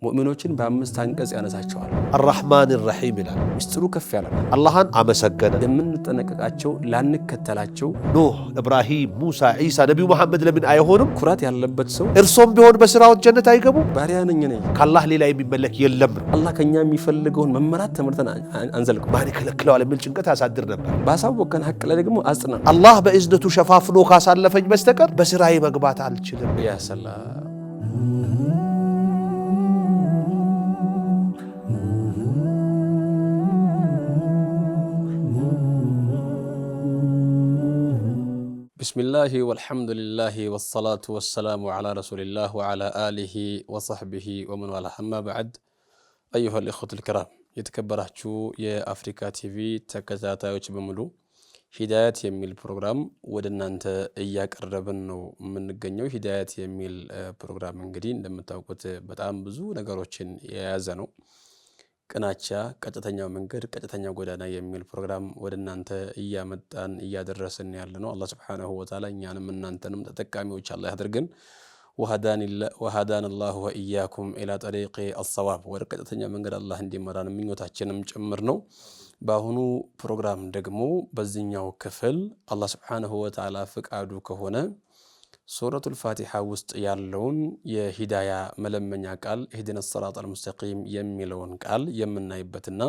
ሙእሚኖችን በአምስት አንቀጽ ያነሳቸዋል። አርራህማን الرحيم ይላል። ምስጢሩ ከፍ ያለ ነው። አላህን አመሰገነ። የምንጠነቀቃቸው ላንከተላቸው ኑህ፣ ኢብራሂም፣ ሙሳ፣ ኢሳ፣ ነብዩ መሐመድ ለምን አይሆንም? ኩራት ያለበት ሰው እርሶም ቢሆን በስራው ጀነት አይገቡ? ባሪያ ነኝ ነኝ ከአላህ ሌላ የሚመለክ የለም። አላህ ከኛ የሚፈልገውን መመራት ተምርተን አንዘልቀው። ማን ይከለክለዋል የሚል ጭንቀት ያሳድር ነበር። ባሳወቀን ሐቅ ላይ ደግሞ አጽናን። አላህ በእዝነቱ ሸፋፍኖ ካሳለፈኝ በስተቀር በስራዬ መግባት አልችልም። ያ ሰላም ቢስሚላሂ ወልሐምዱሊላሂ ወሰላቱ ወሰላሙ ዐላ ረሱሊላህ ወዐላ አሊሂ ወሰሕቢሂ ወመን ዋላህ። አማ በዕድ አዩሀል ኢኽወቱል ኪራም፣ የተከበራችሁ የአፍሪካ ቲቪ ተከታታዮች በሙሉ ሂዳያት የሚል ፕሮግራም ወደ እናንተ እያቀረብን ነው የምንገኘው። ሂዳያት የሚል ፕሮግራም እንግዲህ እንደምታውቁት በጣም ብዙ ነገሮችን የያዘ ነው። ቅናቻ፣ ቀጥተኛው መንገድ፣ ቀጥተኛው ጎዳና የሚል ፕሮግራም ወደ እናንተ እያመጣን እያደረስን ያለ ነው። አላህ ሱብሓነሁ ወተዓላ እኛንም እናንተንም ተጠቃሚዎች አላህ ያድርገን። ወሃዳን አላሁ ወኢያኩም ኢላ ጠሪቂ አሰዋብ፣ ወደ ቀጥተኛ መንገድ አላህ እንዲመራን ምኞታችንም ጭምር ነው። በአሁኑ ፕሮግራም ደግሞ በዚህኛው ክፍል አላህ ሱብሓነሁ ወተዓላ ፍቃዱ ከሆነ ሱረቱል ፋቲሓ ውስጥ ያለውን የሂዳያ መለመኛ ቃል ኢህዲነ ሲራጠል ሙስተቂም የሚለውን ቃል የምናይበትና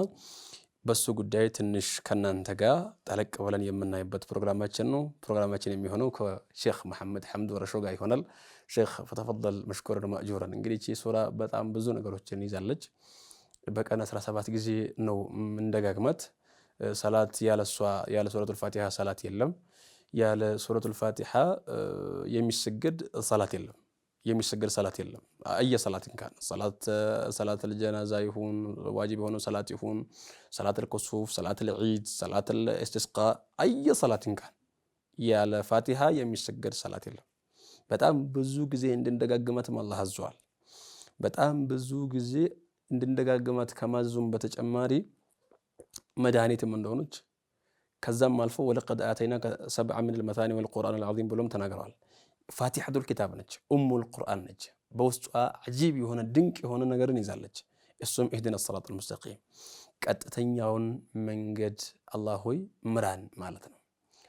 በሱ ጉዳይ ትንሽ ከናንተ ጋር ጠለቅ ብለን የምናይበት ፕሮግራማችን ነው። ፕሮግራማችን የሚሆነው ከሼኽ መሐመድ ሐምዱ ረሾ ጋር ይሆናል። ሼኽ ፈተፈደል መሽኩረን ማእጁረን። እንግዲህ እቺ ሱራ በጣም ብዙ ነገሮችን ይዛለች። በቀን 17 ጊዜ ነው እንደጋግመት። ሰላት ያለ ሱረቱል ፋቲሓ ሰላት የለም። ያለ ሱረቱል ፋቲሓ የሚሰገድ ሰላት የለም። አየ ሰላት እንካን ሰላት الجنازة ይሁን ዋጅብ የሆነው ሰላት ይሁን ሰላት الكسوف ሰላት العيد ሰላት الاستسقاء አየ ሰላት እንካን ያለ ፋቲሓ የሚሰገድ ሰላት የለም። በጣም ብዙ ጊዜ እንድንደጋግማትም አላህ አዟል። በጣም ብዙ ጊዜ እንድንደጋግማት ከማዘዙም በተጨማሪ መድኃኒትም እንደሆነች ከዛም አልፎ ወለቀድ አተይናከ ሰብዐ ሚነል መሳኒ ወልቁርአን አልዓዚም ብሎም ተናግረዋል። ፋቲሐቱል ኪታብ ነች፣ ኡሙል ቁርአን ነች። በውስጧ አጂብ የሆነ ድንቅ የሆነ ነገርን ይዛለች። እሱም ኢህዲነ ሲራጠል ሙስተቂም፣ ቀጥተኛውን መንገድ አላህ ሆይ ምራን ማለት ነው።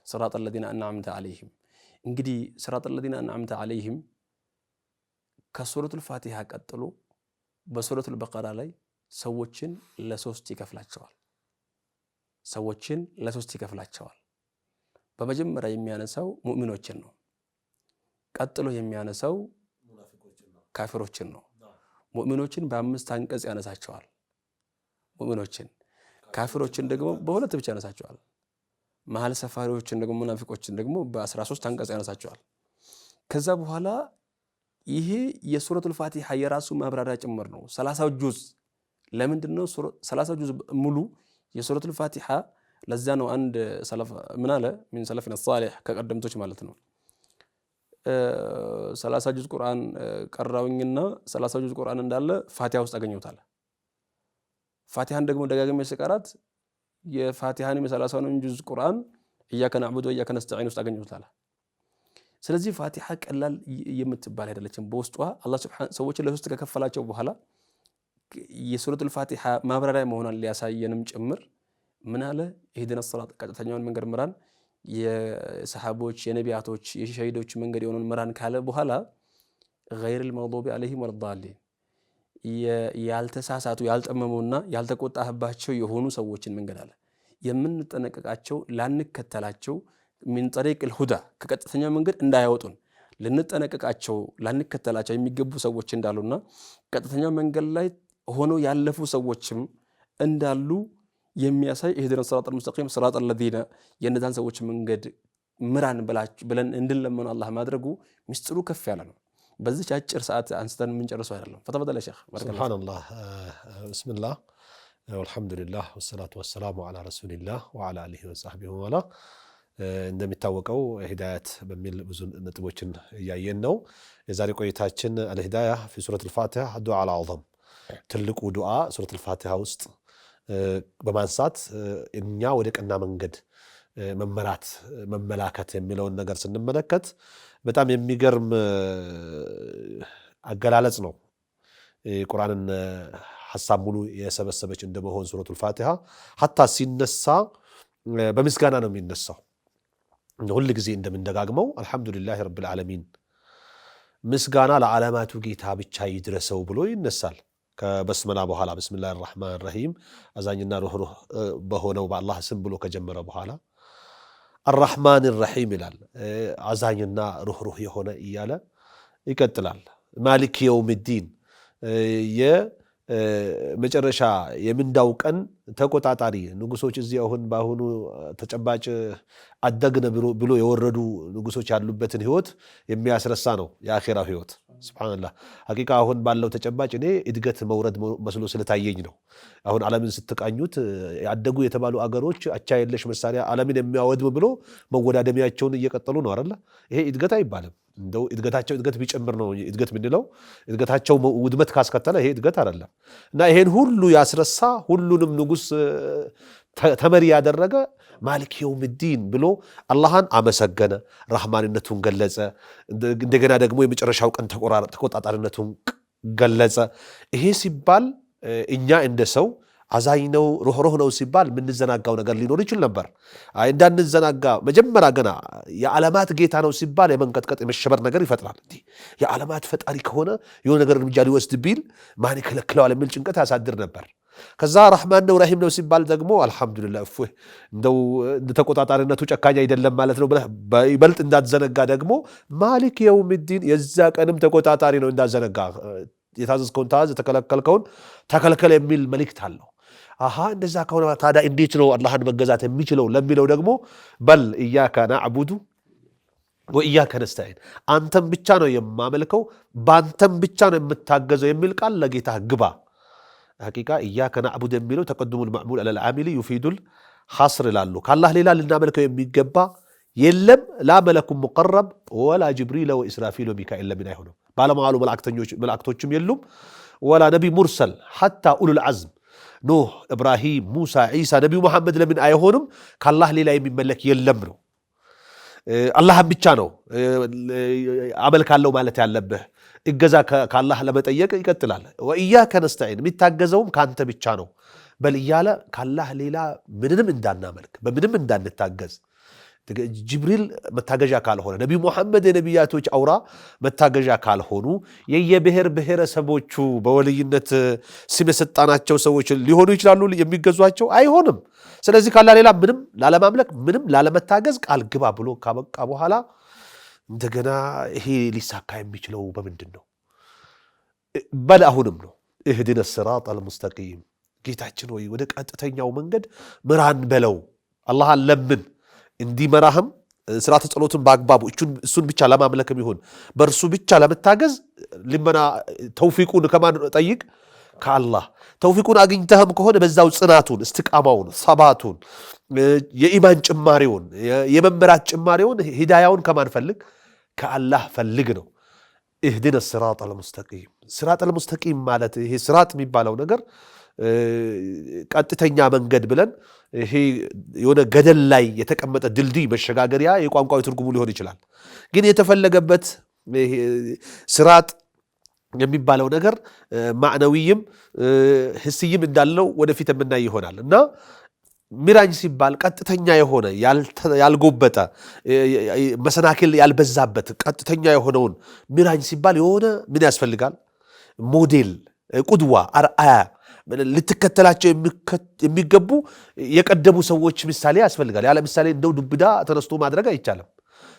ሲራጠል ለዚነ አንዐምተ ዐለይሂም። እንግዲህ ሲራጠል ለዚነ አንዐምተ ዐለይሂም ከሱረቱል ፋቲሓ ቀጥሎ በሱረቱል በቀራ ላይ ሰዎችን ለሶስት ይከፍላቸዋል። በመጀመሪያ የሚያነሳው ሙእሚኖችን ነው። ቀጥሎ የሚያነሳው ካፊሮችን ነው። ሙእሚኖችን በአምስት አንቀጽ ያነሳቸዋል። ሙእሚኖችን፣ ካፊሮችን ደግሞ በሁለት ብቻ ያነሳቸዋል። መሀል ሰፋሪዎችን ደግሞ ሙናፊቆችን ደግሞ በ13 አንቀጽ ያነሳቸዋል። ከዛ በኋላ ይሄ የሱረቱል ፋቲሓ የራሱ ማብራሪያ ጭምር ነው። 30 ጁዝ። ለምንድነው 30 ጁዝ ሙሉ የሱረቱል ፋቲሓ? ለዛ ነው አንድ ሰለፍ ምን አለ ሚን ሰለፍና ሷሊህ ከቀደምቶች ማለት ነው 30 ጁዝ ቁርአን ቀራውኝና 30 ጁዝ ቁርአን እንዳለ ፋቲሓ ውስጥ አገኘውታል። ፋቲሓን ደግሞ ደጋግሜ ስቀራት የፋቲሓን የ30ውን ጁዝ ቁርአን ኢያከ ነዕቡዱ ወኢያከ ነስተዒን ውስጥ አገኘውታል። ስለዚህ ፋቲሓ ቀላል የምትባል አይደለችም። በውስጧ አላህ ሱብሓነሁ ሰዎችን ለሶስት ከከፈላቸው በኋላ የሱረቱል ፋቲሓ ማብራሪያ መሆኗን ሊያሳየንም ጭምር ምን አለ? ኢህዲነ ሲራጥ፣ ቀጥተኛውን መንገድ ምራን፣ የሰሃቦች የነቢያቶች የሸሂዶች መንገድ የሆነውን ምራን ካለ በኋላ ገይሪል መግዱቢ ዐለይሂም ወለዳሊን፣ ያልተሳሳቱ ያልጠመሙና ያልተቆጣህባቸው የሆኑ ሰዎችን መንገድ አለ። የምንጠነቀቃቸው ላንከተላቸው ሚን ጠሪቂል ሁዳ፣ ከቀጥተኛው መንገድ እንዳያወጡን ልንጠነቀቃቸው ላንከተላቸው የሚገቡ ሰዎች እንዳሉና ቀጥተኛው መንገድ ላይ ሆነው ያለፉ ሰዎችም እንዳሉ የሚያሳይ ኢህዲነ ሲራጠል ሙስተቂም ሲራጠል ለዚነ የነዛን ሰዎች መንገድ ምራን ብለን እንድንለመኑ አላህ ማድረጉ ምስጢሩ ከፍ ያለ ነው። በዚህ አጭር ሰዓት አንስተን የምንጨርሰው አይደለም። ፈተፈደለ ሼኽ። ሱብሃንአላህ፣ ቢስሚላህ ወልሐምዱሊላህ ወሰላቱ ወሰላሙ ዐላ ረሱሊላህ ወዐላ አሊሂ ወሰሕቢሂ ወላ። እንደሚታወቀው ሂዳያት በሚል ብዙ ነጥቦችን እያየን ነው። የዛሬ ቆይታችን አልሂዳያ ፊ ሱረቱል ፋቲሓ ዱዓ አልአዕዘም፣ ትልቁ ዱዓ ሱረቱል ፋቲሓ ውስጥ በማንሳት እኛ ወደ ቀና መንገድ መመላከት የሚለውን ነገር ስንመለከት በጣም የሚገርም አገላለጽ ነው። ቁርአንን ሐሳብ ሙሉ የሰበሰበች እንደመሆን ሱረቱል ፋቲሃ ሐታ ሲነሳ በምስጋና ነው የሚነሳው። ሁል ጊዜ እንደምንደጋግመው አልሐምዱሊላህ ረብል ዓለሚን ምስጋና ለዓለማቱ ጌታ ብቻ ይድረሰው ብሎ ይነሳል። ከበስመላ በኋላ ብስሚላሂር ረሕማኒር ረሒም አዛኝና ሩህሩህ በሆነው በአላህ ስም ብሎ ከጀመረ በኋላ አርረሕማኒር ረሒም ይላል። አዛኝና ሩህሩህ የሆነ እያለ ይቀጥላል። ማሊክ የውምዲን የመጨረሻ የምንዳው ቀን ተቆጣጣሪ ንጉሶች እዚህ አሁን በአሁኑ ተጨባጭ አደግነ ብሎ የወረዱ ንጉሶች ያሉበትን ህይወት የሚያስረሳ ነው የአኺራው ህይወት። ሱብሃንአላህ ሐቂቃ አሁን ባለው ተጨባጭ እኔ እድገት መውረድ መስሎ ስለታየኝ ነው። አሁን ዓለምን ስትቃኙት ያደጉ የተባሉ አገሮች አቻ የለሽ መሳሪያ ዓለምን የሚያወድም ብሎ መወዳደሚያቸውን እየቀጠሉ ነው አይደል? ይሄ እድገት አይባልም። እንደው እድገታቸው እድገት ቢጨምር ነው እድገት ምንለው። እድገታቸው ውድመት ካስከተለ ይሄ እድገት አይደለም። እና ይሄን ሁሉ ያስረሳ ሁሉንም ንጉስ ተመሪ ያደረገ ማሊክ የውምዲን ብሎ አላህን አመሰገነ፣ ረህማንነቱን ገለጸ። እንደገና ደግሞ የመጨረሻው ቀን ተቆጣጣሪነቱን ገለጸ። ይሄ ሲባል እኛ እንደ ሰው አዛኝ ነው ሩህሩህ ነው ሲባል የምንዘናጋው ነገር ሊኖር ይችል ነበር። እንዳንዘናጋ መጀመሪያ ገና የዓለማት ጌታ ነው ሲባል የመንቀጥቀጥ የመሸበር ነገር ይፈጥራል። እንዲህ የዓለማት ፈጣሪ ከሆነ የሆነ ነገር እርምጃ ሊወስድ ቢል ማን ይከለክለዋል የሚል ጭንቀት ያሳድር ነበር። ከዛ ረሕማን ነው ረሂም ነው ሲባል ደግሞ አልሐምዱሊላህ እፎይ እንደው ተቆጣጣሪነቱ ጨካኝ አይደለም ማለት ነው ብለህ በይበልጥ እንዳትዘነጋ ደግሞ ማሊክ የውምዲን የዛ ቀንም ተቆጣጣሪ ነው እንዳትዘነጋ። የታዘዝከውን ታዘዝ የተከለከልከውን ተከልከል የሚል መልእክት አለው። አሃ እንደዛ ከሆነ ታዲያ እንዴት ነው አላህን መገዛት የሚችለው ለሚለው ደግሞ በል ኢያከ ነዕቡዱ ወኢያከ ነስተዒን አንተም ብቻ ነው የማመልከው በአንተም ብቻ ነው የምታገዘው የሚል ቃል ለጌታህ ግባ። ሐቂቃ ኢያከ ነዕቡድ የሚለው ተቀድሙል መዕሙል ዐለል ዓሚሊ ዩፊዱል ሐስር ይላሉ። ከአላህ ሌላ ልናመልከው የሚገባ የለም። ላ መለኩም ሙቀረብ ወላ ጅብሪል ወኢስራፊል ወሚካኤል ለምን አይሆንም። ባለመዋሉ መላእክቶችም የሉም። ወላ ነቢ ሙርሰል ሐታ ኡሉል ዐዝም ኑህ፣ ኢብራሂም፣ ሙሳ፣ ዒሳ፣ ነቢዩ መሐመድ ለምን አይሆንም? ከአላህ ሌላ የሚመለክ የለም ነው። አላህን ብቻ ነው አመልካለሁ ማለት ያለብህ። እገዛ ከአላህ ለመጠየቅ ይቀጥላል። ወኢያከ ነስተዒን የሚታገዘውም ከአንተ ብቻ ነው በል እያለ ከአላህ ሌላ ምንንም እንዳናመልክ በምንም እንዳንታገዝ። ጅብሪል መታገዣ ካልሆነ ነቢዩ ሙሐመድ የነቢያቶች አውራ መታገዣ ካልሆኑ የየብሔር ብሔረሰቦቹ በወልይነት ስም የሰጣናቸው ሰዎች ሊሆኑ ይችላሉ የሚገዟቸው አይሆንም። ስለዚህ ካላህ ሌላ ምንም ላለማምለክ ምንም ላለመታገዝ ቃል ግባ ብሎ ካበቃ በኋላ እንደገና ይሄ ሊሳካ የሚችለው በምንድን ነው? በል አሁንም ነው እህድነ ሲራጠል ሙስተቂም ጌታችን ወይ ወደ ቀጥተኛው መንገድ ምራን በለው። አላህን ለምን እንዲመራህም ስርዓተ ጸሎትን በአግባቡ እሱን ብቻ ለማምለክም ይሁን በእርሱ ብቻ ለመታገዝ ልመና ተውፊቁን ከማን ጠይቅ? ከአላህ። ተውፊቁን አግኝተህም ከሆነ በዛው ጽናቱን፣ እስትቃማውን፣ ሰባቱን፣ የኢማን ጭማሪውን፣ የመመራት ጭማሪውን፣ ሂዳያውን ከማን ፈልግ? ከአላህ ፈልግ ነው። እህድነ ሲራጠል ሙስተቂም። ሲራጠል ሙስተቂም ማለት ይሄ ሲራጥ የሚባለው ነገር ቀጥተኛ መንገድ ብለን ይሄ የሆነ ገደል ላይ የተቀመጠ ድልድይ መሸጋገሪያ የቋንቋዊ ትርጉሙ ሊሆን ይችላል። ግን የተፈለገበት ሲራጥ የሚባለው ነገር ማዕነዊይም ህስይም እንዳለው ወደፊት የምናይ ይሆናል። እና ሚራኝ ሲባል ቀጥተኛ የሆነ ያልጎበጠ መሰናክል ያልበዛበት ቀጥተኛ የሆነውን ሚራኝ ሲባል የሆነ ምን ያስፈልጋል? ሞዴል፣ ቁድዋ፣ አርአያ ልትከተላቸው የሚገቡ የቀደሙ ሰዎች ምሳሌ ያስፈልጋል። ያለ ምሳሌ እንደው ዱብዳ ተነስቶ ማድረግ አይቻልም።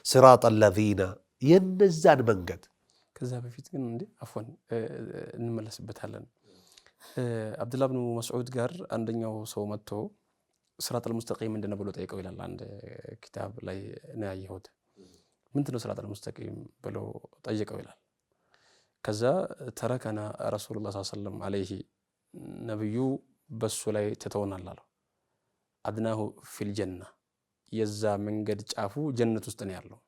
ሲራጠል ለዚነ የነዛን መንገድ። ከዛ በፊት ግን አፎን እንመለስበታለን። አብዱላህ ብኑ መስዑድ ጋር አንደኛው ሰው መጥቶ ሲራጠል ሙስተቂም ምንድነው ብሎ ጠይቀው ይላል። አንድ ኪታብ ላይ ነው ያየሁት። ምንድነው ሲራጠል ሙስተቂም ብሎ ጠይቀው ይላል። ከዛ ተረከና ረሱሉላህ ሰለላሁ ዐለይሂ ወሰለም አለይሂ ነብዩ በሱ ላይ ትተውናል አለው። አድናሁ ፊል ጀና የዛ መንገድ ጫፉ ጀነት ውስጥ ነው ያለው።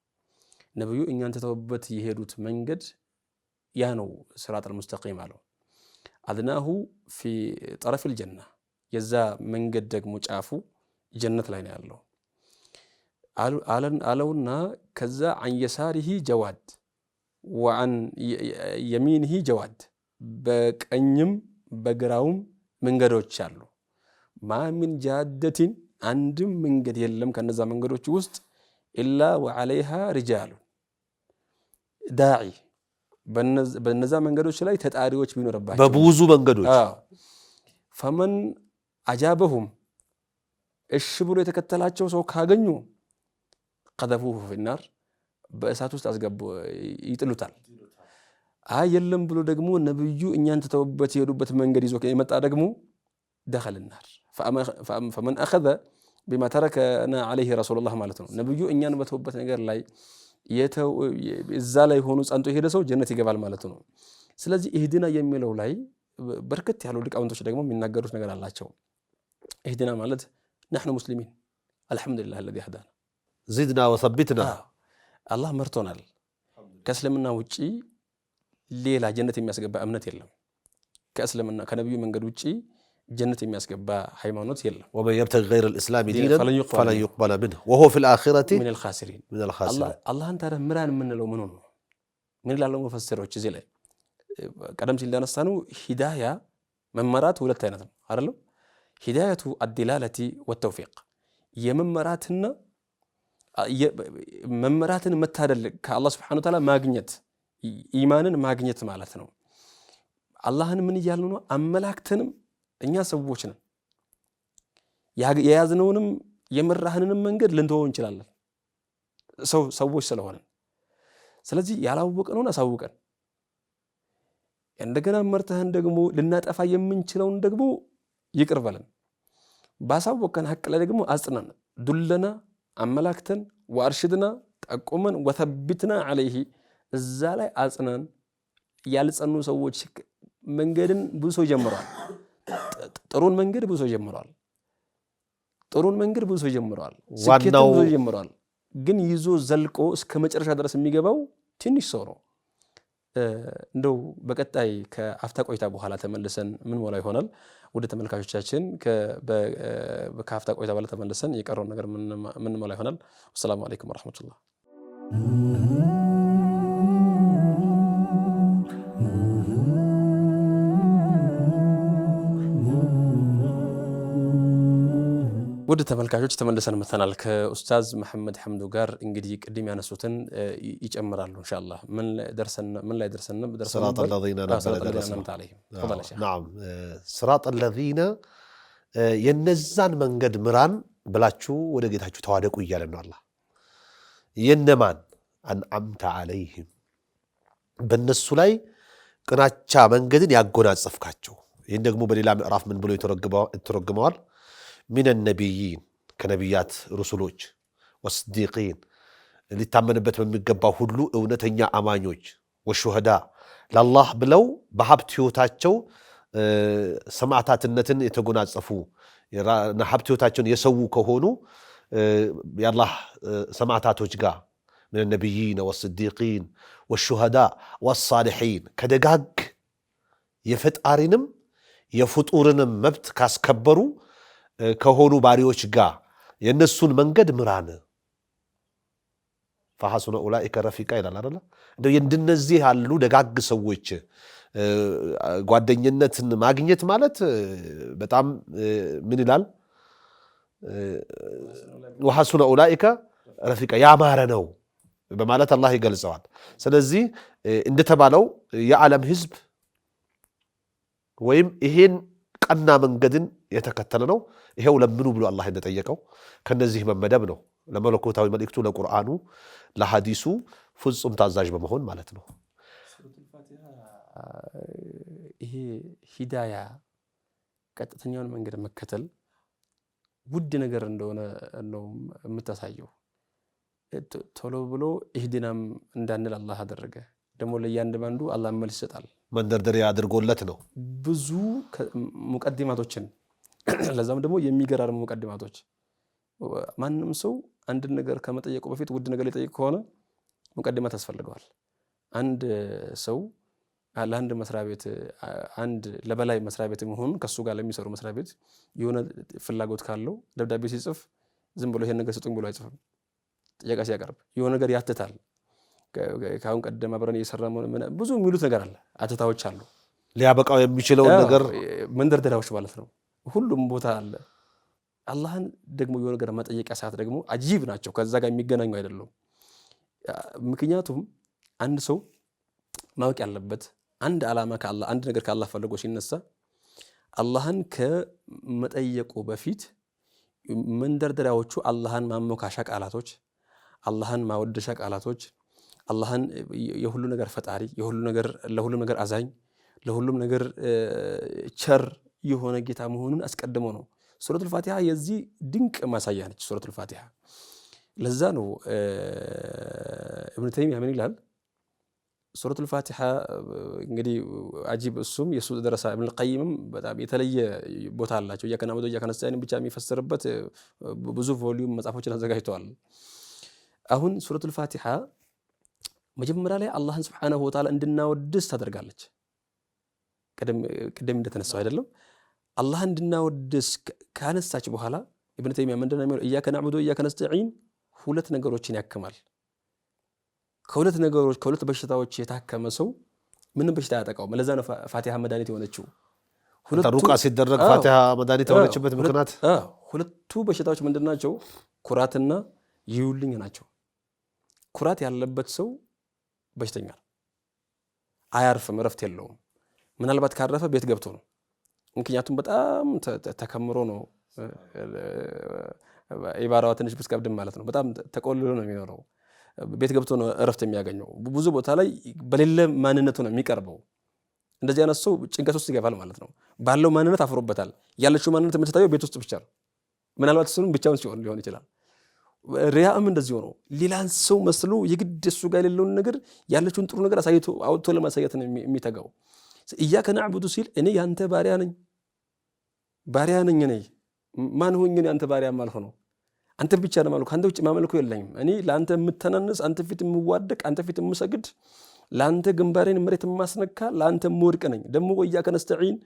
ነብዩ እኛን ትተውበት የሄዱት መንገድ ያ ነው ሲራጠል ሙስተቂም አለው። አድናሁ ፊ ጠረፊል ጀና የዛ መንገድ ደግሞ ጫፉ ጀነት ላይ ነው ያለው አለውና ከዛ አን የሳሪሂ ጀዋድ ወአን የሚኒሂ ጀዋድ በቀኝም በግራውም መንገዶች አሉ። ማሚን ጃደቲን አንድም መንገድ የለም ከነዛ መንገዶች ውስጥ ኢላ ወዐለይሃ ሪጃሉ ዳዒ በነዛ መንገዶች ላይ ተጣሪዎች ቢኖርባቸው በብዙ መንገዶች ፈመን አጃበሁም እሺ ብሎ የተከተላቸው ሰው ካገኙ ቀዘፉሁ ፊናር በእሳት ውስጥ አስገቡ ይጥሉታል። አይ የለም ብሎ ደግሞ ነብዩ እኛን ተተውበት የሄዱበት መንገድ ይዞ የመጣ ደግሞ ደኸለ ናር ፈመን አኸዘ ቢማ ተረከና ዐለይሂ ረሱሉላህ ማለት ነው። ነብዩ እኛን በተውበት ነገር ላይ እዛ ላይ ሆኖ ጸንቶ የሄደ ሰው ጀነት ይገባል ማለት ነው። ስለዚህ ኢህዲና የሚለው ላይ በርከት ያሉ ሊቃውንቶች ደግሞ የሚናገሩት ነገር አላቸው። ኢህዲና ማለት ነሕኑ ሙስሊሚን አልሐምዱሊላህ አለዚ ሀዳና ዚድና ወሰቢትና አላህ መርቶናል። ከእስልምና ውጪ ሌላ ጀነት የሚያስገባ እምነት የለም። ከእስልምና ከነብዩ መንገድ ውጪ ጀነት የሚያስገባ ሃይማኖት የለም። ወመን የብተጊ ገይረ ልእስላሚ ዲነን ፈለን ዩቅበለ ሚንሁ ወሁወ ፊል አኺረቲ ሚነል ኻሲሪን። አላህን ታዲያ ምራን የምንለው ምን ነው? ምን ይላሉ ሙፈሲሮች እዚህ ላይ? ቀደም ሲል እንዳነሳነው ሂዳያ መመራት ሁለት አይነት ነው አይደል? ሂዳያቱ አዲላለቲ ወተውፊቅ የመመራትና መመራትን መታደል ከአላህ ሱብሓነሁ ወተዓላ ማግኘት ኢማንን ማግኘት ማለት ነው። አላህን ምን እያልን ነው? አመላክተንም እኛ ሰዎች ነን። የያዝነውንም የመራህንንም መንገድ ልንተወው እንችላለን ሰዎች ስለሆነ። ስለዚህ ያላወቅነውን አሳውቀን እንደገና መርተህን ደግሞ ልናጠፋ የምንችለውን ደግሞ ይቅር በለን። ባሳወቀን ሐቅ ላይ ደግሞ አጽናን ዱለና አመላክተን ወአርሽድና ጠቁመን ወተቢትና ዐለይሂ እዛ ላይ አጽናን። ያልጸኑ ሰዎች መንገድን ብዙ ሰው ጀምረዋል። ጥሩን መንገድ ብዙ ሰው ጀምረዋል። ስኬትን ብዙ ሰው ጀምረዋል። ግን ይዞ ዘልቆ እስከ መጨረሻ ድረስ የሚገባው ትንሽ ሰው ነው። እንደው በቀጣይ ከአፍታ ቆይታ በኋላ ተመልሰን ምን ሞላ ይሆናል። ወደ ተመልካቾቻችን ከአፍታ ቆይታ በኋላ ተመልሰን የቀረውን ነገር ምን ሞላ ይሆናል። ወሰላሙ አለይኩም ወራህመቱላህ። ወደ ተመልካቾች ተመልሰን መተናል። ከኡስታዝ መሐመድ ሐምዱ ጋር እንግዲህ ቅድም ያነሱትን ይጨምራሉ ኢንሻአላህ። ምን ላይ ደርሰን صراط الذين أنعمت عليهم نعم صراط الذين የነዛን መንገድ ምራን ብላችሁ ወደ ጌታችሁ ተዋደቁ እያለ ነው አላህ። የነማን አንዓምተ ዐለይሂም በነሱ ላይ ቅናቻ መንገድን ያጎናጸፍካቸው። ይህን ደግሞ በሌላ ምዕራፍ ምን ብሎ ይተረጉመዋል? ሚነ ነቢይን ከነቢያት ሩሱሎች፣ ወስዲቂን ሊታመንበት በሚገባው ሁሉ እውነተኛ አማኞች፣ ወሹሃዳ ለአላህ ብለው በሀብት ህይወታቸው ሰማዕታትነትን የተጎናጸፉ ሀብት ህይወታቸውን የሰው ከሆኑ የአላህ ሰማዕታቶች ጋር ሚነ ነቢይን ወስዲቂን ወሹሃዳ ወሳሊሒን ከደጋግ የፈጣሪንም የፍጡርንም መብት ካስከበሩ ከሆኑ ባሪዎች ጋር የነሱን መንገድ ምራን። ፈሐሱነ ኡላኢከ ረፊቃ ይላል አይደል? እንደው እንደነዚህ ያሉ ደጋግ ሰዎች ጓደኝነትን ማግኘት ማለት በጣም ምን ይላል? ወሐሱነ ኡላኢከ ረፊቃ ያማረ ነው በማለት አላህ ይገልጸዋል። ስለዚህ እንደተባለው የዓለም ህዝብ ወይም ይሄን ቀና መንገድን የተከተለ ነው። ይሄው ለምኑ ብሎ አላህ እንደጠየቀው ከነዚህ መመደብ ነው። ለመለኮታዊ መልእክቱ፣ ለቁርአኑ፣ ለሐዲሱ ፍጹም ታዛዥ በመሆን ማለት ነው። ይሄ ሂዳያ ቀጥተኛውን መንገድ መከተል ውድ ነገር እንደሆነ ነው የምታሳየው። ቶሎ ብሎ ኢህዲናም እንዳንል አላህ አደረገ። ደግሞ ለእያንዳንዱ አላህ መልስ ይሰጣል። መንደርደሪያ አድርጎለት ነው ብዙ ሙቀዲማቶችን ለዛም ደግሞ የሚገራርሙ ሙቀዲማቶች። ማንም ሰው አንድ ነገር ከመጠየቁ በፊት ውድ ነገር ሊጠይቅ ከሆነ ሙቀዲማት ያስፈልገዋል። አንድ ሰው ለአንድ መስሪያ ቤት አንድ ለበላይ መስሪያ ቤት መሆኑ ከሱ ጋር ለሚሰሩ መስሪያ ቤት የሆነ ፍላጎት ካለው ደብዳቤ ሲጽፍ ዝም ብሎ ይሄን ነገር ስጡኝ ብሎ አይጽፍም። ጥያቄ ሲያቀርብ የሆነ ነገር ያትታል። ካሁን ቀደም አብረን እየሰራ ብዙ የሚሉት ነገር አለ፣ አትታዎች አሉ። ሊያበቃው የሚችለው ነገር መንደርደሪያዎች ማለት ነው። ሁሉም ቦታ አለ። አላህን ደግሞ የሆነ ነገር መጠየቂያ ሰዓት ደግሞ አጂብ ናቸው። ከዛ ጋር የሚገናኙ አይደለም። ምክንያቱም አንድ ሰው ማወቅ ያለበት አንድ ዓላማ ከአላህ አንድ ነገር ከአላህ ፈልጎ ሲነሳ አላህን ከመጠየቁ በፊት መንደርደሪያዎቹ አላህን ማሞካሻ ቃላቶች፣ አላህን ማወደሻ ቃላቶች፣ አላህን የሁሉ ነገር ፈጣሪ፣ የሁሉ ነገር ለሁሉም ነገር አዛኝ፣ ለሁሉም ነገር ቸር የሆነ ጌታ መሆኑን አስቀድሞ ነው። ሱረቱል ፋቲሃ የዚህ ድንቅ ማሳያ ነች። ሱረቱል ፋቲሃ ለዛ ነው ኢብኑ ተይሚያ ምን ይላል? ሱረቱል ፋቲሃ እንግዲህ አጂብ እሱም የሱ ደረሳ ኢብኑል ቀይምም በጣም የተለየ ቦታ አላቸው። ኢያከ ነዕቡዱ ወኢያከ ነስተዒን ብቻ የሚፈስርበት ብዙ ቮሊዩም መጽሐፎችን አዘጋጅተዋል። አሁን ሱረቱል ፋቲሃ መጀመሪያ ላይ አላህን ሱብሓነሁ ወተዓላ እንድናወድስ ታደርጋለች። ቅድም እንደተነሳው አይደለም አላህ እንድናወድስ ካነሳች በኋላ ኢብኑ ተይሚያ ምንድነው የሚለው? ኢያከ ነዕቡዱ ወኢያከ ነስተዒን ሁለት ነገሮችን ያክማል። ከሁለት ነገሮች ከሁለት በሽታዎች የታከመ ሰው ምንም በሽታ ያጠቃው። ለዛ ነው ፋቲሃ መድኃኒት የሆነችው። ሩቃ ሲደረግ ፋቲሃ መድኃኒት የሆነችበት ምክንያት ሁለቱ በሽታዎች ምንድናቸው? ኩራትና ይውልኝ ናቸው። ኩራት ያለበት ሰው በሽተኛ አያርፍም፣ እረፍት የለውም። ምናልባት ካረፈ ቤት ገብቶ ነው። ምክንያቱም በጣም ተከምሮ ነው። ኢባራዋ ትንሽ ብትከብድም ማለት ነው። በጣም ተቆልሎ ነው የሚኖረው። ቤት ገብቶ ነው እረፍት የሚያገኘው። ብዙ ቦታ ላይ በሌለ ማንነቱ ነው የሚቀርበው። እንደዚህ አይነት ሰው ጭንቀት ውስጥ ይገባል ማለት ነው። ባለው ማንነት አፍሮበታል። ያለችው ማንነት የምትታየው ቤት ውስጥ ብቻ ነው። ምናልባት እሱንም ብቻውን ሲሆን ሊሆን ይችላል። ሪያም እንደዚህ ነው። ሌላን ሰው መስሎ የግድ እሱ ጋር የሌለውን ነገር ያለችውን ጥሩ ነገር አሳይቶ አውጥቶ ለማሳየት ነው የሚተጋው። ኢያከ ነዕቡዱ ሲል እኔ ያንተ ባሪያ ነኝ። እኔ ማን ሆኜ ነው ያንተ ባሪያ ማልሆነው? አንተ ብቻ ነው ማልኩ። አንተ ውጭ ማመልኩ የለኝም። እኔ ለአንተ የምተናነስ፣ አንተ ፊት የምዋደቅ፣ አንተ ፊት የምሰግድ፣ ለአንተ ግንባሬን መሬት የማስነካ፣ ለአንተ የምወድቅ ነኝ። ደግሞ ወኢያከ ነስተዒን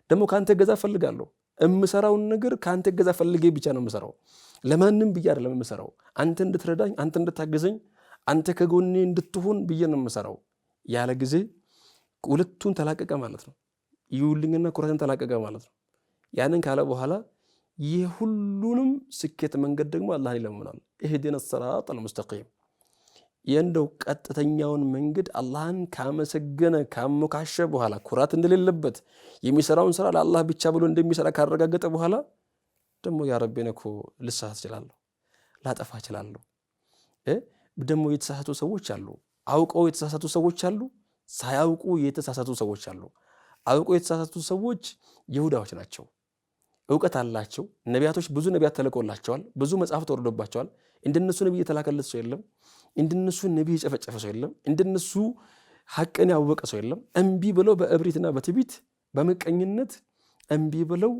ደግሞ ከአንተ እገዛ ፈልጋለሁ። የምሰራውን ነገር ከአንተ እገዛ ፈልጌ ብቻ ነው የምሰራው። ለማንም ብዬ አይደለም የምሰራው። አንተ እንድትረዳኝ፣ አንተ እንድታገዘኝ፣ አንተ ከጎኔ እንድትሆን ብዬ ነው የምሰራው። ያለ ጊዜ ሁለቱን ተላቀቀ ማለት ነው። ይውልኝና ኩራትን ተላቀቀ ማለት ነው። ያንን ካለ በኋላ የሁሉንም ስኬት መንገድ ደግሞ አላህን ይለምናል። ኢህዲነ ሲራጠል ሙስተቂም የእንደው ቀጥተኛውን መንገድ አላህን ካመሰገነ ካሞካሸ በኋላ ኩራት እንደሌለበት የሚሰራውን ስራ ለአላህ ብቻ ብሎ እንደሚሰራ ካረጋገጠ በኋላ ደግሞ ያ ረቢ እኔ እኮ ልሳሳት እችላለሁ፣ ላጠፋ እችላለሁ። ደግሞ የተሳሳቱ ሰዎች አሉ። አውቀው የተሳሳቱ ሰዎች አሉ፣ ሳያውቁ የተሳሳቱ ሰዎች አሉ። አውቀው የተሳሳቱ ሰዎች ይሁዳዎች ናቸው። እውቀት አላቸው። ነቢያቶች ብዙ ነቢያት ተልኮላቸዋል። ብዙ መጽሐፍ ተወርዶባቸዋል። እንደነሱ ነቢይ የተላከለት ሰው የለም። እንደነሱ ነቢይ የጨፈጨፈ ሰው የለም። እንደነሱ ሐቅን ያወቀ ሰው የለም። እምቢ ብለው በእብሪትና በትዕቢት በምቀኝነት እምቢ ብለው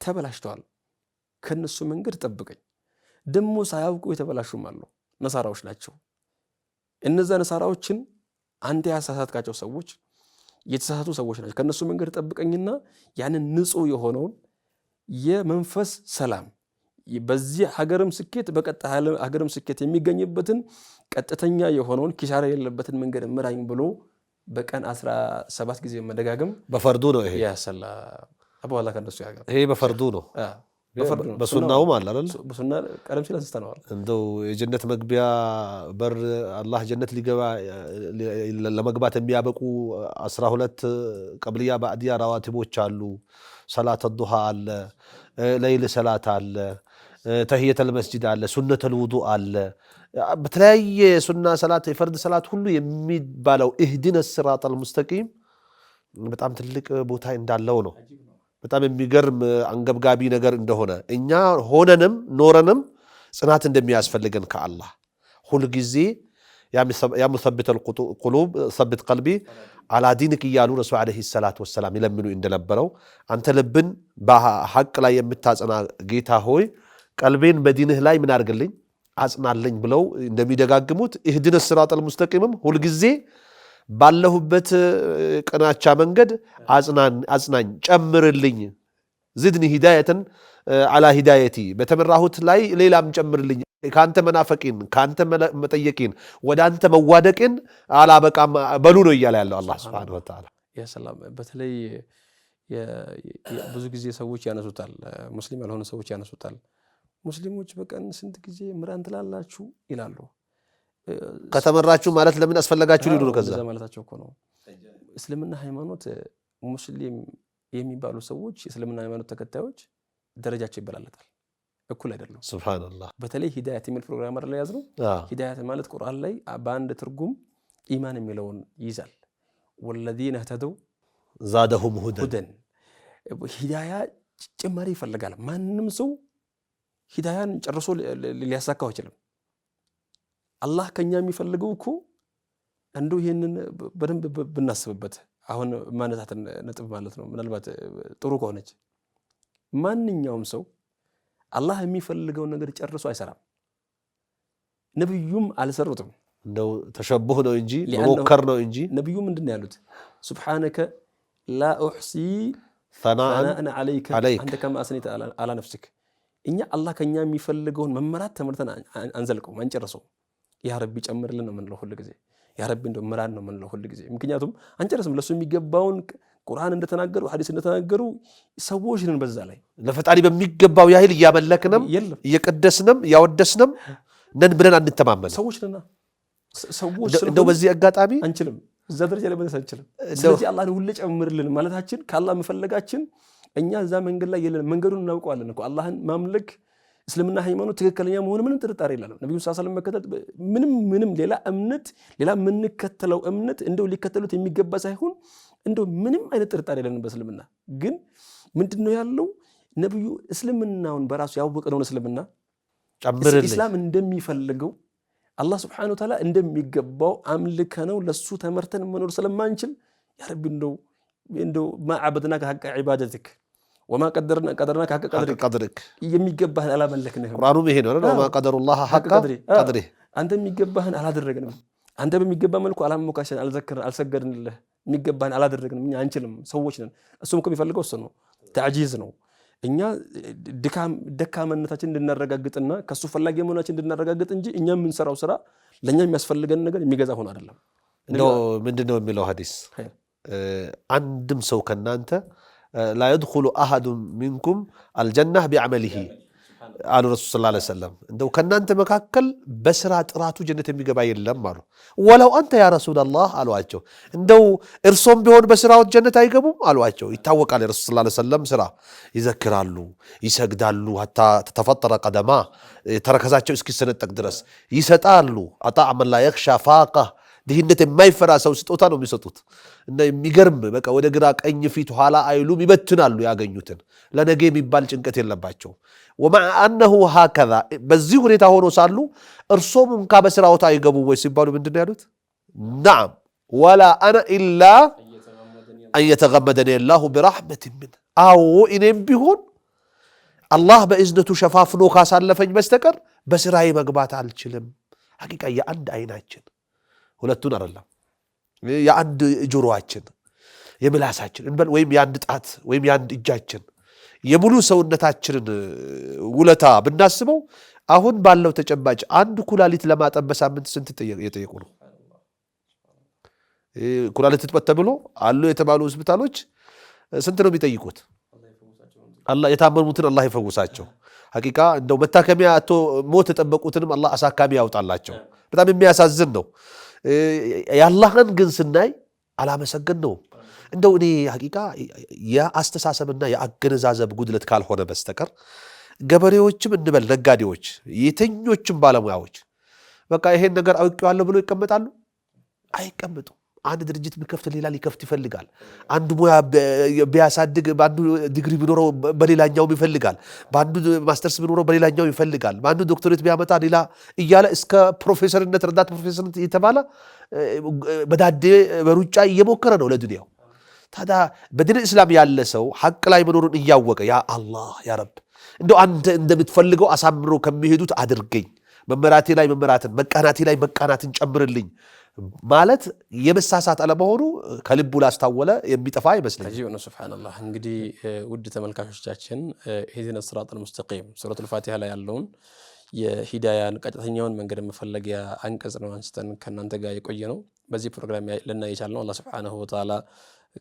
ተበላሽተዋል። ከነሱ መንገድ ጠብቀኝ። ደግሞ ሳያውቁ የተበላሹም አሉ። ነሳራዎች ናቸው። እነዛ ነሳራዎችን አንተ ያሳሳትካቸው ሰዎች የተሳሳቱ ሰዎች ናቸው። ከነሱ መንገድ ጠብቀኝና ያንን ንጹህ የሆነውን የመንፈስ ሰላም በዚህ ሀገርም ስኬት በቀጣይ ሀገርም ስኬት የሚገኝበትን ቀጥተኛ የሆነውን ኪሳራ የሌለበትን መንገድ ምራኝ ብሎ በቀን 17 ጊዜ መደጋገም በፈርዱ ነው። ይሄ ያሰላ አባላ ከነሱ ያገር ይሄ በፈርዱ ነው። በሱናውም አለ አይደል? በሱና ቀደም ሲል አንስተነዋል። እንደው የጀነት መግቢያ በር አላህ ጀነት ሊገባ ለመግባት የሚያበቁ 12 ቀብልያ ባዕድያ ራዋቲቦች አሉ። ሰላት ዱሃ አለ፣ ለይል ሰላት አለ፣ ተህየተል መስጂድ አለ፣ ሱነተል ውዱእ አለ። በተለያየ ሱና ሰላት የፈርድ ሰላት ሁሉ የሚባለው ኢህዲነ ሲራጠል ሙስተቂም በጣም ትልቅ ቦታ እንዳለው ነው። በጣም የሚገርም አንገብጋቢ ነገር እንደሆነ እኛ ሆነንም ኖረንም ጽናት እንደሚያስፈልገን ከአላህ ሁልጊዜ ያ ሙሰቢተል ቁሉብ ሰብት ቀልቢ አላ ዲንክ እያሉ ረሱል ዓለይሂ ሰላቱ ወሰላም ይለምኑ እንደነበረው አንተ ልብን በሐቅ ላይ የምታጸና ጌታ ሆይ ቀልቤን በዲንህ ላይ ምን አድርግልኝ አጽናለኝ ብለው እንደሚደጋግሙት ኢህዲነ ሲራጠል ሙስተቂምም ሁልጊዜ ባለሁበት ቀናቻ መንገድ አጽናኝ ጨምርልኝ፣ ዝድኒ ሂዳየትን አላ ሂዳየቲ በተመራሁት ላይ ሌላም ጨምርልኝ፣ ከአንተ መናፈቂን ከአንተ መጠየቂን ወደ አንተ መዋደቅን አላበቃም በሉ ነው እያለ ያለው አላህ ሱብሓነሁ ወተዓላ። ያ ሰላም በተለይ ብዙ ጊዜ ሰዎች ያነሱታል ሙስሊም ያልሆኑ ሰዎች ያነሱታል ሙስሊሞች በቀን ስንት ጊዜ ምራን ትላላችሁ ይላሉ ከተመራችሁ ማለት ለምን አስፈለጋችሁ ሊሉ ነው ከዛ ማለታቸው እኮ ነው እስልምና ሃይማኖት ሙስሊም የሚባሉ ሰዎች እስልምና ሃይማኖት ተከታዮች ደረጃቸው ይበላለጣል እኩል አይደለም ሱብሃንአላህ በተለይ ሂዳያት የሚል ፕሮግራም ላይ ያዝነው ሂዳያት ማለት ቁርአን ላይ በአንድ ትርጉም ኢማን የሚለውን ይዛል ወለዚነ ተደው ዛደሁም ሁደን ሂዳያ ጭማሪ ይፈልጋል ማንንም ሰው ሂዳያን ጨርሶ ሊያሳካው አይችልም አላህ ከኛ የሚፈልገው እኮ እንደው ይሄንን በደንብ ብናስብበት አሁን ማነታትን ነጥብ ማለት ነው ምናልባት ጥሩ ከሆነች ማንኛውም ሰው አላህ የሚፈልገው ነገር ጨርሶ አይሰራም ነብዩም አልሰሩትም እንደው ተሸቡህ ነው እንጂ መሞከር ነው እንጂ ነብዩ ምንድነው ያሉት ሱብሃንከ ላ ኡህሲ ثناء عليك انت كما اثنيت على نفسك እኛ አላህ ከኛ የሚፈልገውን መመራት ተመርተን አንዘልቀው አንጨርሰው ያ ረቢ ጨምርልን ነው ምንለው ሁሉ ጊዜ ያ ረቢ እንደው ምራን ነው ምንለው ሁሉ ጊዜ ምክንያቱም አንጨርስም ለሱ የሚገባውን ቁርአን እንደተናገሩ ሐዲስ እንደተናገሩ ሰዎች ነን በዛ ላይ ለፈጣሪ በሚገባው ያህል እያመለክንም እየቀደስንም ያወደስንም ነን ብለን አንተማመን ሰዎች ነና ሰዎች እንደው በዚህ አጋጣሚ አንችልም እዛ ደረጃ ላይ መድረስ አንችልም ስለዚህ አላህ ሁሉ ጨምርልን ማለታችን ካላህ መፈለጋችን እኛ እዛ መንገድ ላይ የለን መንገዱን እናውቀዋለን እኮ አላህን ማምለክ እስልምና ሃይማኖት ትክክለኛ መሆኑ ምንም ጥርጣሬ የለም ነብዩ ሰለላሁ ዐለይሂ ወሰለም መከተል ምንም ሌላ እምነት ሌላ የምንከተለው እምነት እንደው ሊከተሉት የሚገባ ሳይሆን እንደው ምንም አይነት ጥርጣሬ የለንም በእስልምና ግን ምንድነው ያለው ነብዩ እስልምናውን በራሱ ያወቀው እስልምና ጨምርልን እስላም እንደሚፈልገው አላህ Subhanahu Wa Ta'ala እንደሚገባው አምልከነው ለሱ ተመርተን መኖር ስለማንችል ያ ረቢ እንደው ማዕበድናከ ሐቅ ዒባደትክ وما قدرنا حق قدرك የሚገባህን አላመለክንም ቁርአኑም ይሄ ነው ወማ ቀደሩላህ ሐቅ ቀድሪ አንተ የሚገባህን አላደረግንም አንተ በሚገባ መልኩ አላመካሸን አልሰገድንልህ የሚገባህን አላደረግንም እኛ አንችልም ሰዎች ነን እሱም እኮ የሚፈልገው እሱ ነው ተዕጂዝ ነው እኛ ደካማነታችን እንድናረጋግጥና ከሱ ፈላጊ መሆናችን እንድናረጋግጥ እንጂ እኛ የምንሰራው ስራ ለኛ የሚያስፈልገን ነገር የሚገዛ ሆኖ አይደለም ነው ምንድነው የሚለው ሐዲስ አንድም ሰው ከናንተ لا يدخل أحد منكم الجنة بعمله قالوا رسول الله صلى الله عليه وسلم እንደው ከናንተ መካከል በስራ ጥራቱ ጀነት የሚገባ የለም አሉ ወለው አንተ ያ ረሱል አላህ አሏቸው እንደው እርሶም ቢሆን በስራው ጀነት አይገቡም አሏቸው ይታወቃል ረሱል ሰለላሁ ዐለይሂ ወሰለም ስራ ይዘክራሉ ይሰግዳሉ hatta ተተፈጠረ ቀደማ ተረከዛቸው እስኪሰነጠቅ ድረስ ይሰጣሉ አጣዕ من لا يخشى فاقه ድህነት የማይፈራ ሰው ስጦታ ነው የሚሰጡት እና የሚገርም በቃ ወደ ግራ ቀኝ ፊት ኋላ አይሉም ይበትናሉ ያገኙትን ለነገ የሚባል ጭንቀት የለባቸው ومع انه هكذا በዚህ ሁኔታ ሆኖ ሳሉ እርሶም እንካ በስራው አይገቡ ወይ ሲባሉ ምንድነው ያሉት نعم ولا انا الا ان يتغمدني الله برحمه منه አው እኔም ቢሆን አላህ በእዝነቱ ሸፋፍኖ ካሳለፈኝ በስተቀር በስራዬ መግባት አልችልም ሐቂቃ የአንድ አይናችን ሁለቱን አይደለም የአንድ ጆሮአችን የምላሳችን እንበል ወይም የአንድ ጣት ወይም የአንድ እጃችን የሙሉ ሰውነታችንን ውለታ ብናስበው አሁን ባለው ተጨባጭ አንድ ኩላሊት ለማጠብ በሳምንት ስንት የጠየቁ ነው ኩላሊት ተብሎ አሉ የተባሉ ሆስፒታሎች ስንት ነው የሚጠይቁት አላህ የታመሙትን አላህ ይፈውሳቸው ሐቂቃ እንደው መታከሚያ አቶ ሞት ተጠበቁትንም አላህ አሳካሚ ያውጣላቸው በጣም የሚያሳዝን ነው ያላህን ግን ስናይ አላመሰገን ነው እንደው እኔ ሐቂቃ የአስተሳሰብና የአገነዛዘብ ጉድለት ካልሆነ በስተቀር ገበሬዎችም እንበል ነጋዴዎች የተኞችም ባለሙያዎች በቃ ይሄን ነገር አውቄዋለሁ ብሎ ይቀመጣሉ አይቀመጡ አንድ ድርጅት ቢከፍት ሌላ ሊከፍት ይፈልጋል አንዱ ሙያ ቢያሳድግ ባንዱ ዲግሪ ቢኖረው በሌላኛው ይፈልጋል ባንዱ ማስተርስ ቢኖረው በሌላኛው ይፈልጋል ባንዱ ዶክተሬት ቢያመጣ ሌላ እያለ እስከ ፕሮፌሰርነት ረዳት ፕሮፌሰርነት እየተባለ በዳዴ በሩጫ እየሞከረ ነው ለዱንያው ታዲያ በዲን እስላም ያለ ሰው ሐቅ ላይ መኖሩን እያወቀ ያ አላህ ያ ረብ እንደው አንተ እንደምትፈልገው አሳምሮ ከሚሄዱት አድርገኝ መመራቴ ላይ መመራትን መቃናቴ ላይ መቃናትን ጨምርልኝ ማለት የመሳሳት አለመሆኑ ከልቡ ላስታወለ የሚጠፋ ይመስላል ከዚህ ነው ሱብሃንአላህ እንግዲህ ውድ ተመልካቾቻችን ኢህዲነ ሲራጠል ሙስተቂም ሱረቱል ፋቲሃ ላይ ያለውን የሂዳያን ቀጥተኛውን መንገድ መፈለጊያ አንቀጽ ነው አንስተን ከናንተ ጋር የቆየ ነው በዚህ ፕሮግራም ለና የቻልነው አላህ ሱብሃነሁ ወተዓላ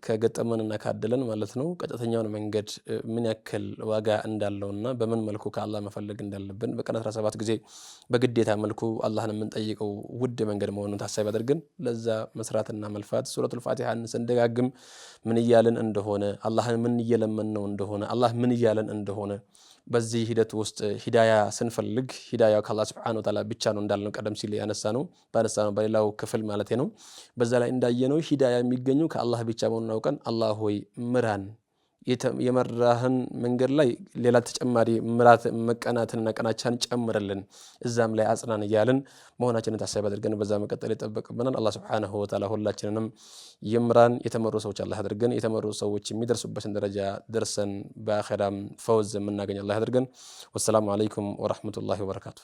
ከገጠመንና ካደለን ማለት ነው ቀጥተኛውን መንገድ ምን ያክል ዋጋ እንዳለውና በምን መልኩ ከአላህ መፈለግ እንዳለብን በቀን 17 ጊዜ በግዴታ መልኩ አላህን የምንጠይቀው ውድ መንገድ መሆኑን ታሳቢ አድርገን ለዛ መስራትና መልፋት ሱረቱል ፋቲሃን ስንደጋግም ምን እያልን እንደሆነ አላህን ምን እየለመንነው እንደሆነ አላህ ምን እያለን እንደሆነ በዚህ ሂደት ውስጥ ሂዳያ ስንፈልግ ሂዳያው ከአላህ Subhanahu Wa Ta'ala ብቻ ነው እንዳልነው ቀደም ሲል ያነሳነው በሌላው ክፍል ማለት ነው። በዛ ላይ እንዳየነው ሂዳያ የሚገኘው ከአላህ ብቻ መሆኑን አውቀን አላህ ሆይ ምራን የመራህን መንገድ ላይ ሌላ ተጨማሪ ምራት መቀናትንና ቀናቻን ጨምርልን እዛም ላይ አጽናን እያልን መሆናችንን ታሳቢ አድርገን በዛ መቀጠል ይጠበቅብናል። አላህ Subhanahu Wa Ta'ala ሁላችንንም ይምራን። የተመሩ ሰዎች አላህ ያድርገን። የተመሩ ሰዎች የሚደርሱበትን ደረጃ ደርሰን በአኺራም ፈውዝ የምናገኝ አላህ ያድርገን። ወሰላሙ አለይኩም ወራህመቱላሂ ወበረካቱ።